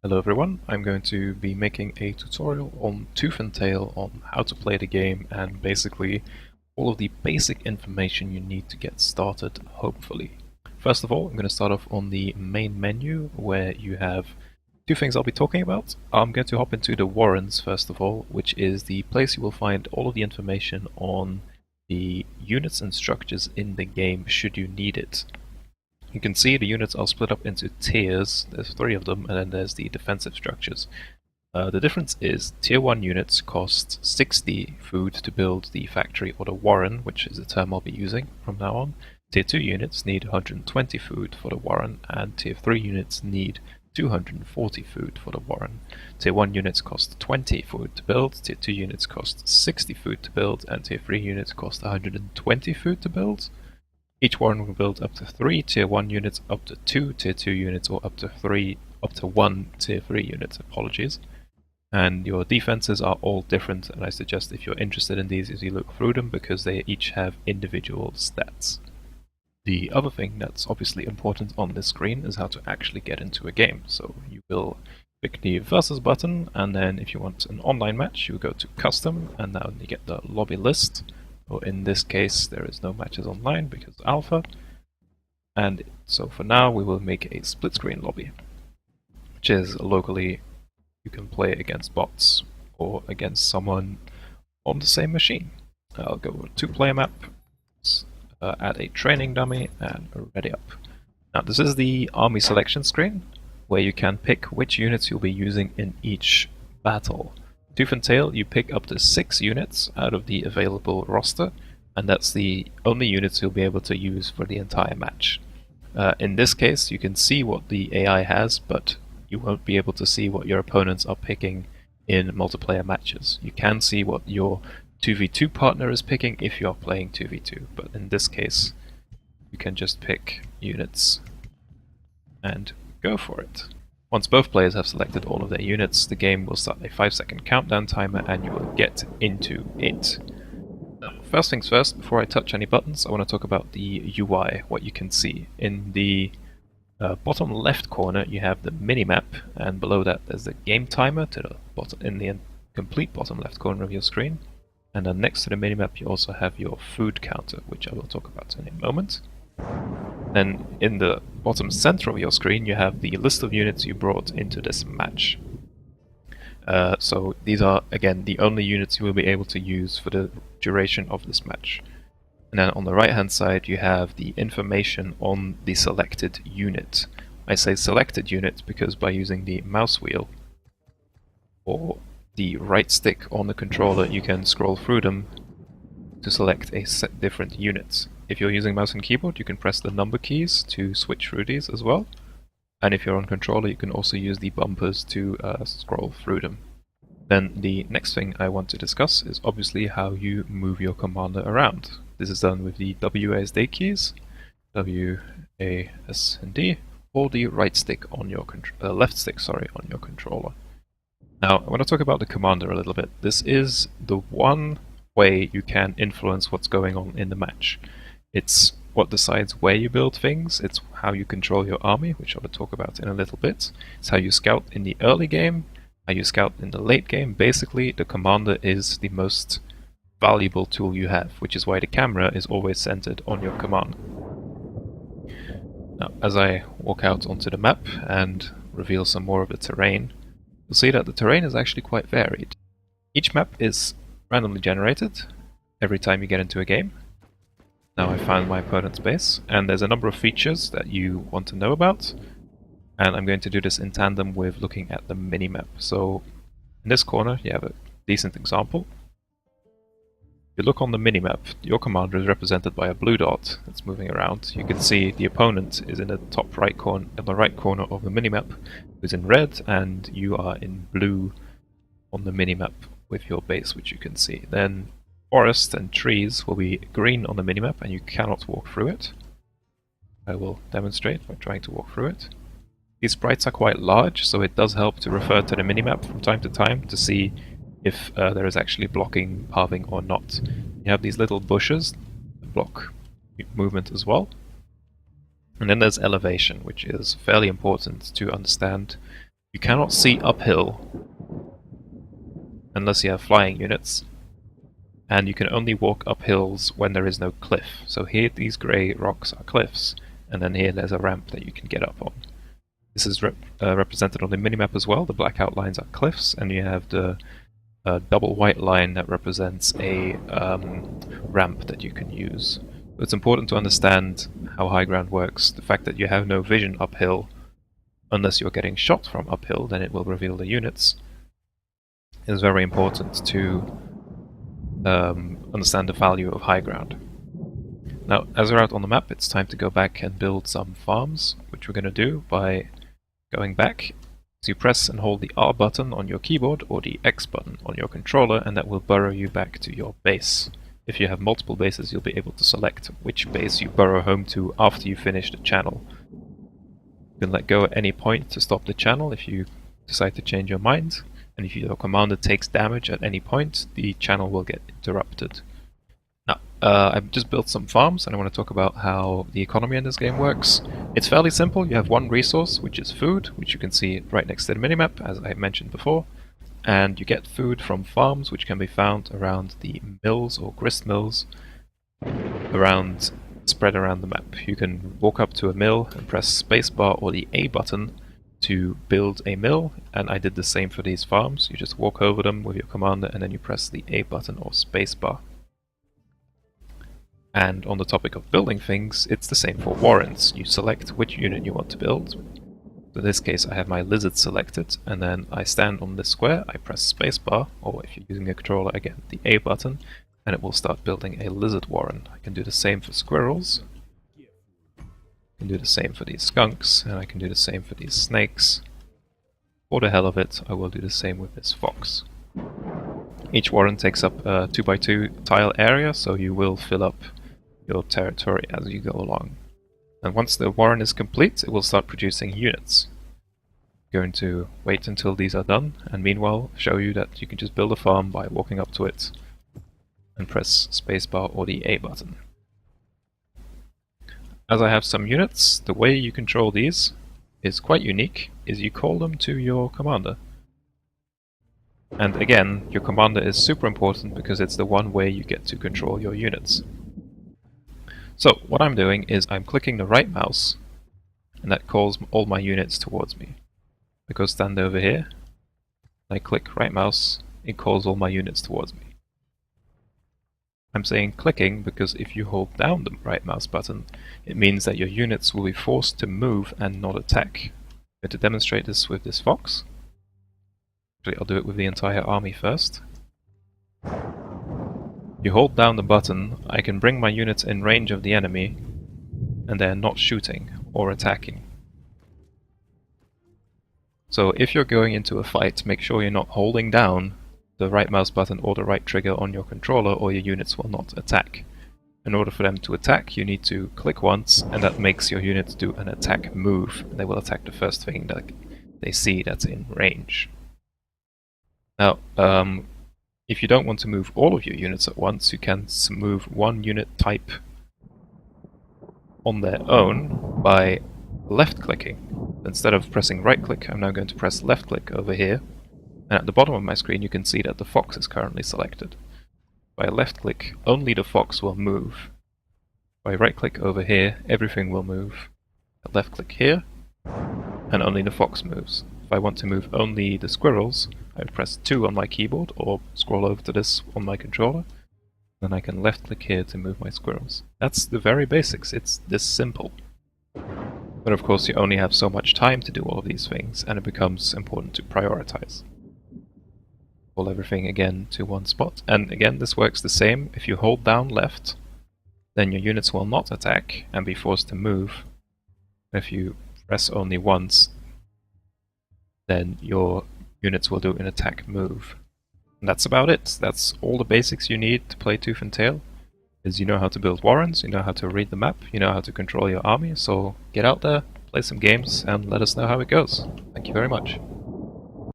Hello everyone, I'm going to be making a tutorial on Tooth and Tail on how to play the game and basically all of the basic information you need to get started, hopefully. First of all, I'm going to start off on the main menu where you have two things I'll be talking about. I'm going to hop into the Warrens first of all, which is the place you will find all of the information on the units and structures in the game should you need it. You can see the units are split up into tiers. There's 3 of them, and then there's the defensive structures. The difference is Tier 1 units cost 60 food to build the factory or the warren, which is the term I'll be using from now on. Tier 2 units need 120 food for the warren, and Tier 3 units need 240 food for the warren. Tier 1 units cost 20 food to build, Tier 2 units cost 60 food to build, and Tier 3 units cost 120 food to build. Each warren will build up to 3 Tier 1 units, up to 2 Tier 2 units, or up to 1 Tier 3 units, apologies. And your defenses are all different, and I suggest if you're interested in these is you look through them because they each have individual stats. The other thing that's obviously important on this screen is how to actually get into a game. So you will click the versus button, and then if you want an online match, you go to custom, and now you get the lobby list. In this case, there is no matches online because alpha. And so for now, we will make a split screen lobby, which is locally you can play against bots or against someone on the same machine. I'll go with 2-player map, add a training dummy, and ready up. Now this is the army selection screen, where you can pick which units you'll be using in each battle. Tooth and Tail, you pick up to 6 units out of the available roster, and that's the only units you'll be able to use for the entire match. In this case, you can see what the AI has, but you won't be able to see what your opponents are picking in multiplayer matches. You can see what your 2v2 partner is picking if you are playing 2v2, but in this case, you can just pick units and go for it. Once both players have selected all of their units, the game will start a 5-second countdown timer and you will get into it. Now, first things first, before I touch any buttons, I want to talk about the UI, what you can see. In the bottom left corner you have the minimap, and below that there's the game timer to the bottom, in the complete bottom left corner of your screen. And then next to the minimap you also have your food counter, which I will talk about in a moment. Then in the bottom center of your screen you have the list of units you brought into this match. So these are again the only units you will be able to use for the duration of this match. And then on the right hand side you have the information on the selected unit. I say selected unit because by using the mouse wheel or the right stick on the controller you can scroll through them to select a set different units. If you're using mouse and keyboard, you can press the number keys to switch through these as well. And if you're on controller, you can also use the bumpers to scroll through them. Then the next thing I want to discuss is obviously how you move your commander around. This is done with the WASD keys, W, A, S, and D, or the right stick on your left stick, sorry, on your controller. Now, I want to talk about the commander a little bit. This is the one way you can influence what's going on in the match. It's what decides where you build things, it's how you control your army, which I will talk about in a little bit. It's how you scout in the early game, how you scout in the late game. Basically, the commander is the most valuable tool you have, which is why the camera is always centered on your commander. Now, as I walk out onto the map and reveal some more of the terrain, you'll see that the terrain is actually quite varied. Each map is randomly generated every time you get into a game. Now I found my opponent's base, and there's a number of features that you want to know about, and I'm going to do this in tandem with looking at the minimap. So in this corner you have a decent example. If you look on the minimap, your commander is represented by a blue dot that's moving around. You can see the opponent is in the top right corner, in the right corner of the minimap, who's in red, and you are in blue on the minimap with your base, which you can see. Then forest and trees will be green on the minimap and you cannot walk through it. I will demonstrate by trying to walk through it. These sprites are quite large, so it does help to refer to the minimap from time to time to see if there is actually blocking pathing or not. You have these little bushes that block movement as well. And then there's elevation, which is fairly important to understand You cannot see uphill unless you have flying units, and you can only walk up hills when there is no cliff. So here these grey rocks are cliffs, and then here there's a ramp that you can get up on. This is represented on the minimap as well. The black outlines are cliffs, and you have the double white line that represents a ramp that you can use. So it's important to understand how high ground works. The fact that you have no vision uphill, unless you're getting shot from uphill, then it will reveal the units, is very important to understand the value of high ground. Now, as we're out on the map, it's time to go back and build some farms, which we're going to do by going back. So you press and hold the R button on your keyboard or the X button on your controller, and that will burrow you back to your base. If you have multiple bases, you'll be able to select which base you burrow home to after you finish the channel. You can let go at any point to stop the channel if you decide to change your mind, and if your commander takes damage at any point, the channel will get interrupted. Now, I've just built some farms, and I want to talk about how the economy in this game works. It's fairly simple. You have one resource, which is food, which you can see right next to the minimap, as I mentioned before. And you get food from farms, which can be found around the mills or grist mills spread around the map. You can walk up to a mill and press spacebar or the A button to build a mill, and I did the same for these farms. You just walk over them with your commander, and then you press the A button or spacebar. And on the topic of building things, it's the same for warrens. You select which unit you want to build. In this case, I have my lizard selected, and then I stand on this square, I press spacebar, or if you're using a controller, again, the A button, and it will start building a lizard warren. I can do the same for squirrels, I can do the same for these skunks, and I can do the same for these snakes. For the hell of it, I will do the same with this fox. Each warren takes up a 2x2 tile area, so you will fill up your territory as you go along. And once the warren is complete, it will start producing units. I'm going to wait until these are done, and meanwhile show you that you can just build a farm by walking up to it and press spacebar or the A button. As I have some units, the way you control these is quite unique, is you call them to your commander. And again, your commander is super important because it's the one way you get to control your units. So what I'm doing is I'm clicking the right mouse, and that calls all my units towards me. I go stand over here, I click right mouse, it calls all my units towards me. I'm saying clicking because if you hold down the right mouse button, it means that your units will be forced to move and not attack. I'm going to demonstrate this with this fox. Actually, I'll do it with the entire army first. You hold down the button, I can bring my units in range of the enemy, and they're not shooting or attacking. So if you're going into a fight, make sure you're not holding down the right mouse button or the right trigger on your controller, or your units will not attack. In order for them to attack, you need to click once, and that makes your units do an attack move. They will attack the first thing that they see that's in range. Now, if you don't want to move all of your units at once, you can move one unit type on their own by left-clicking. Instead of pressing right-click, I'm now going to press left-click over here. And at the bottom of my screen, you can see that the fox is currently selected. By left-click, only the fox will move. By right-click over here, everything will move. Left-click here, and only the fox moves. If I want to move only the squirrels, I would press 2 on my keyboard or scroll over to this on my controller. Then I can left click here to move my squirrels. That's the very basics, it's this simple. But of course you only have so much time to do all of these things, and it becomes important to prioritize. Pull everything again to one spot, and again this works the same. If you hold down left, then your units will not attack and be forced to move. If you press only once, then your units will do an attack move. And that's about it. That's all the basics you need to play Tooth and Tail. Is you know how to build warrens, you know how to read the map, you know how to control your army, so get out there, play some games, and let us know how it goes. Thank you very much.